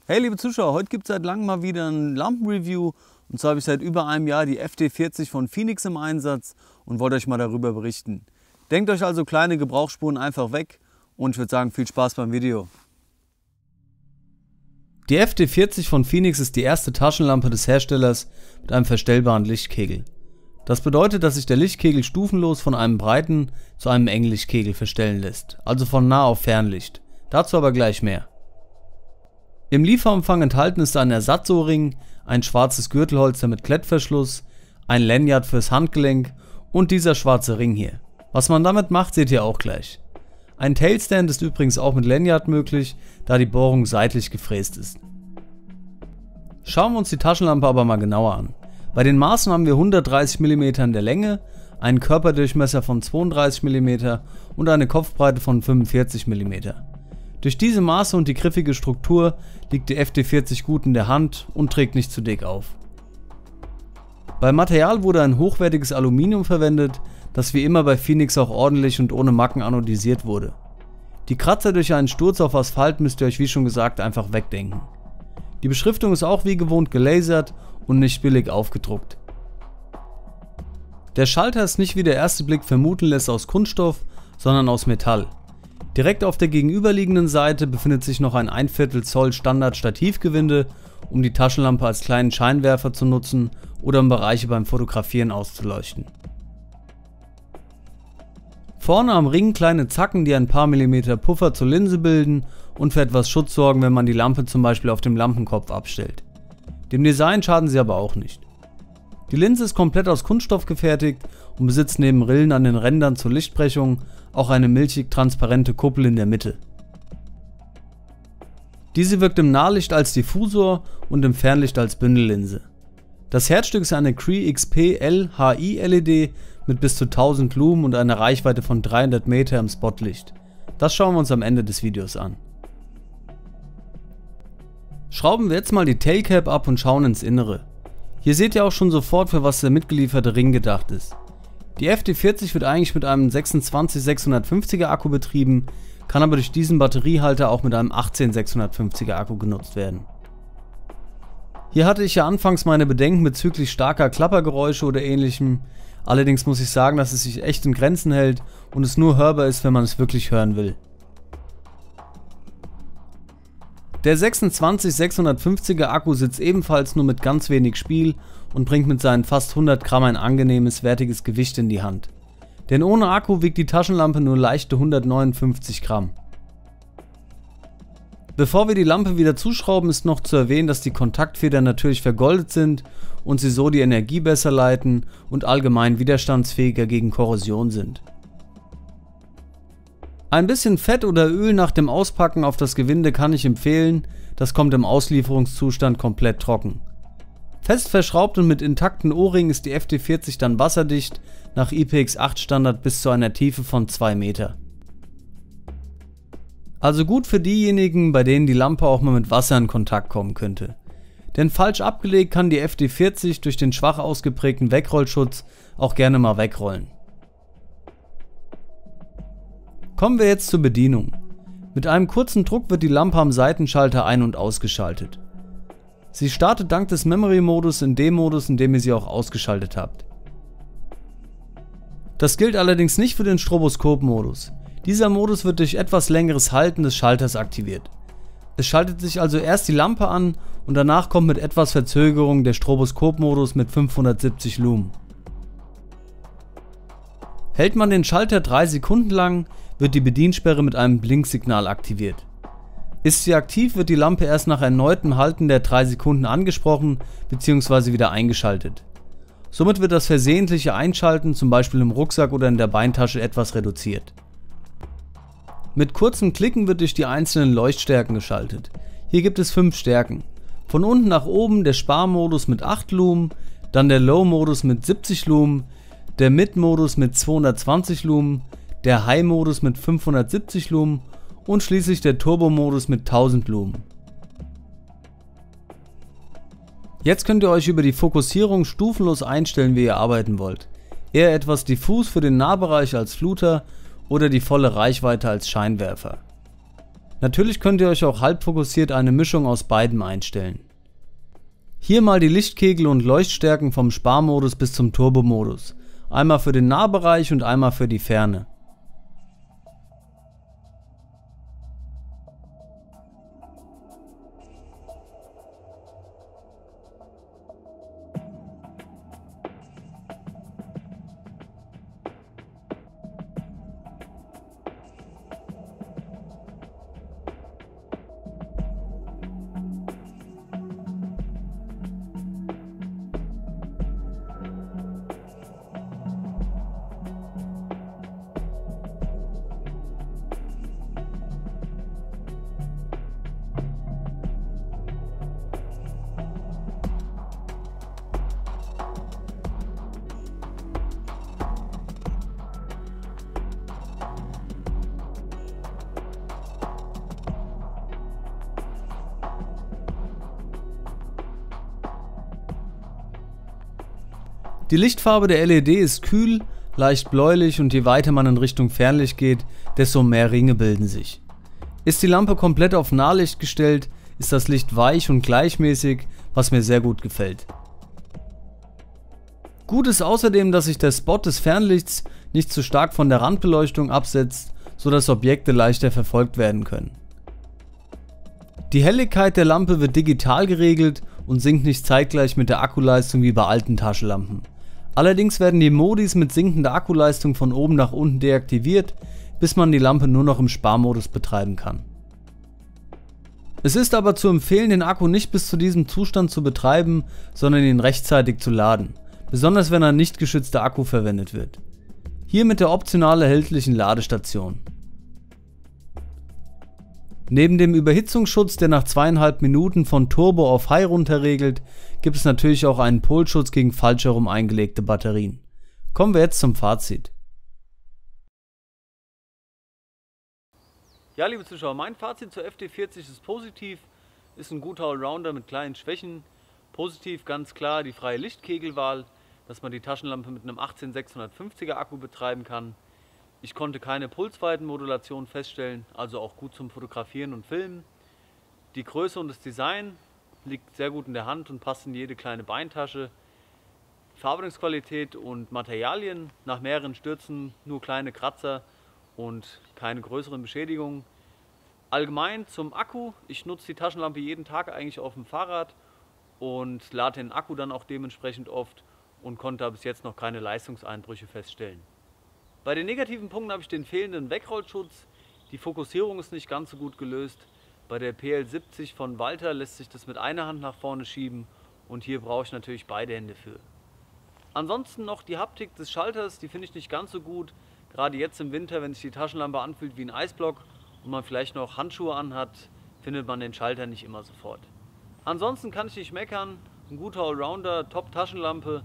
Hey liebe Zuschauer, heute gibt es seit langem mal wieder ein Lampenreview. Und zwar habe ich seit über einem Jahr die FD40 von Phoenix im Einsatz und wollte euch mal darüber berichten. Denkt euch also kleine Gebrauchsspuren einfach weg und ich würde sagen, viel Spaß beim Video. Die FD40 von Phoenix ist die erste Taschenlampe des Herstellers mit einem verstellbaren Lichtkegel. Das bedeutet, dass sich der Lichtkegel stufenlos von einem breiten zu einem engen Lichtkegel verstellen lässt, also von nah auf Fernlicht. Dazu aber gleich mehr. Im Lieferumfang enthalten ist ein Ersatzohrring, ein schwarzes Gürtelholster mit Klettverschluss, ein Lanyard fürs Handgelenk und dieser schwarze Ring hier. Was man damit macht, seht ihr auch gleich. Ein Tailstand ist übrigens auch mit Lanyard möglich, da die Bohrung seitlich gefräst ist. Schauen wir uns die Taschenlampe aber mal genauer an. Bei den Maßen haben wir 130 mm in der Länge, einen Körperdurchmesser von 32 mm und eine Kopfbreite von 45 mm. Durch diese Maße und die griffige Struktur liegt die FD40 gut in der Hand und trägt nicht zu dick auf. Beim Material wurde ein hochwertiges Aluminium verwendet, das wie immer bei Phoenix auch ordentlich und ohne Macken anodisiert wurde. Die Kratzer durch einen Sturz auf Asphalt müsst ihr euch wie schon gesagt einfach wegdenken. Die Beschriftung ist auch wie gewohnt gelasert und nicht billig aufgedruckt. Der Schalter ist nicht wie der erste Blick vermuten lässt aus Kunststoff, sondern aus Metall. Direkt auf der gegenüberliegenden Seite befindet sich noch ein 1/4 Zoll Standard Stativgewinde, um die Taschenlampe als kleinen Scheinwerfer zu nutzen oder um Bereiche beim Fotografieren auszuleuchten. Vorne am Ring kleine Zacken, die ein paar Millimeter Puffer zur Linse bilden und für etwas Schutz sorgen, wenn man die Lampe zum Beispiel auf dem Lampenkopf abstellt. Dem Design schaden sie aber auch nicht. Die Linse ist komplett aus Kunststoff gefertigt und besitzt neben Rillen an den Rändern zur Lichtbrechung auch eine milchig transparente Kuppel in der Mitte. Diese wirkt im Nahlicht als Diffusor und im Fernlicht als Bündellinse. Das Herzstück ist eine Cree XP L-HI LED mit bis zu 1000 Lumen und einer Reichweite von 300 Meter im Spotlicht. Das schauen wir uns am Ende des Videos an. Schrauben wir jetzt mal die Tailcap ab und schauen ins Innere. Hier seht ihr auch schon sofort, für was der mitgelieferte Ring gedacht ist. Die FD40 wird eigentlich mit einem 26650er Akku betrieben, kann aber durch diesen Batteriehalter auch mit einem 18650er Akku genutzt werden. Hier hatte ich ja anfangs meine Bedenken bezüglich starker Klappergeräusche oder ähnlichem, allerdings muss ich sagen, dass es sich echt in Grenzen hält und es nur hörbar ist, wenn man es wirklich hören will. Der 26650er Akku sitzt ebenfalls nur mit ganz wenig Spiel und bringt mit seinen fast 100 Gramm ein angenehmes, wertiges Gewicht in die Hand. Denn ohne Akku wiegt die Taschenlampe nur leichte 159 Gramm. Bevor wir die Lampe wieder zuschrauben, ist noch zu erwähnen, dass die Kontaktfedern natürlich vergoldet sind und sie so die Energie besser leiten und allgemein widerstandsfähiger gegen Korrosion sind. Ein bisschen Fett oder Öl nach dem Auspacken auf das Gewinde kann ich empfehlen, das kommt im Auslieferungszustand komplett trocken. Fest verschraubt und mit intakten Ohrringen ist die FD40 dann wasserdicht, nach IPX8 Standard bis zu einer Tiefe von 2 Meter. Also gut für diejenigen, bei denen die Lampe auch mal mit Wasser in Kontakt kommen könnte. Denn falsch abgelegt kann die FD40 durch den schwach ausgeprägten Wegrollschutz auch gerne mal wegrollen. Kommen wir jetzt zur Bedienung. Mit einem kurzen Druck wird die Lampe am Seitenschalter ein- und ausgeschaltet. Sie startet dank des Memory-Modus in dem Modus, in dem ihr sie auch ausgeschaltet habt. Das gilt allerdings nicht für den Stroboskop-Modus. Dieser Modus wird durch etwas längeres Halten des Schalters aktiviert. Es schaltet sich also erst die Lampe an und danach kommt mit etwas Verzögerung der Stroboskop-Modus mit 570 Lumen. Hält man den Schalter 3 Sekunden lang, wird die Bediensperre mit einem Blinksignal aktiviert. Ist sie aktiv, wird die Lampe erst nach erneutem Halten der 3 Sekunden angesprochen bzw. wieder eingeschaltet. Somit wird das versehentliche Einschalten, zum Beispiel im Rucksack oder in der Beintasche, etwas reduziert. Mit kurzem Klicken wird durch die einzelnen Leuchtstärken geschaltet. Hier gibt es 5 Stärken. Von unten nach oben der Sparmodus mit 8 Lumen, dann der Low-Modus mit 70 Lumen, der Mid-Modus mit 220 Lumen, der High-Modus mit 570 Lumen und schließlich der Turbo-Modus mit 1000 Lumen. Jetzt könnt ihr euch über die Fokussierung stufenlos einstellen, wie ihr arbeiten wollt. Eher etwas diffus für den Nahbereich als Fluter oder die volle Reichweite als Scheinwerfer. Natürlich könnt ihr euch auch halbfokussiert eine Mischung aus beidem einstellen. Hier mal die Lichtkegel und Leuchtstärken vom Sparmodus bis zum Turbo-Modus. Einmal für den Nahbereich und einmal für die Ferne. Die Lichtfarbe der LED ist kühl, leicht bläulich und je weiter man in Richtung Fernlicht geht, desto mehr Ringe bilden sich. Ist die Lampe komplett auf Nahlicht gestellt, ist das Licht weich und gleichmäßig, was mir sehr gut gefällt. Gut ist außerdem, dass sich der Spot des Fernlichts nicht zu stark von der Randbeleuchtung absetzt, sodass Objekte leichter verfolgt werden können. Die Helligkeit der Lampe wird digital geregelt und sinkt nicht zeitgleich mit der Akkuleistung wie bei alten Taschenlampen. Allerdings werden die Modis mit sinkender Akkuleistung von oben nach unten deaktiviert, bis man die Lampe nur noch im Sparmodus betreiben kann. Es ist aber zu empfehlen, den Akku nicht bis zu diesem Zustand zu betreiben, sondern ihn rechtzeitig zu laden, besonders wenn ein nicht geschützter Akku verwendet wird. Hier mit der optional erhältlichen Ladestation. Neben dem Überhitzungsschutz, der nach 2,5 Minuten von Turbo auf High runter regelt, gibt es natürlich auch einen Polschutz gegen falsch herum eingelegte Batterien. Kommen wir jetzt zum Fazit. Ja, liebe Zuschauer, mein Fazit zur FD40 ist positiv, ist ein guter Allrounder mit kleinen Schwächen. Positiv ganz klar die freie Lichtkegelwahl, dass man die Taschenlampe mit einem 18650er Akku betreiben kann. Ich konnte keine Pulsweitenmodulation feststellen, also auch gut zum Fotografieren und Filmen. Die Größe und das Design liegt sehr gut in der Hand und passt in jede kleine Beintasche. Verarbeitungsqualität und Materialien, nach mehreren Stürzen nur kleine Kratzer und keine größeren Beschädigungen. Allgemein zum Akku, ich nutze die Taschenlampe jeden Tag eigentlich auf dem Fahrrad und lade den Akku dann auch dementsprechend oft und konnte da bis jetzt noch keine Leistungseinbrüche feststellen. Bei den negativen Punkten habe ich den fehlenden Wegrollschutz, die Fokussierung ist nicht ganz so gut gelöst. Bei der PL70 von Walter lässt sich das mit einer Hand nach vorne schieben und hier brauche ich natürlich beide Hände für. Ansonsten noch die Haptik des Schalters, die finde ich nicht ganz so gut. Gerade jetzt im Winter, wenn sich die Taschenlampe anfühlt wie ein Eisblock und man vielleicht noch Handschuhe anhat, findet man den Schalter nicht immer sofort. Ansonsten kann ich nicht meckern, ein guter Allrounder, top Taschenlampe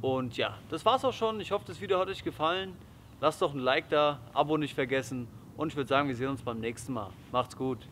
und ja, das war's auch schon. Ich hoffe, das Video hat euch gefallen. Lasst doch ein Like da, Abo nicht vergessen und ich würde sagen, wir sehen uns beim nächsten Mal. Macht's gut!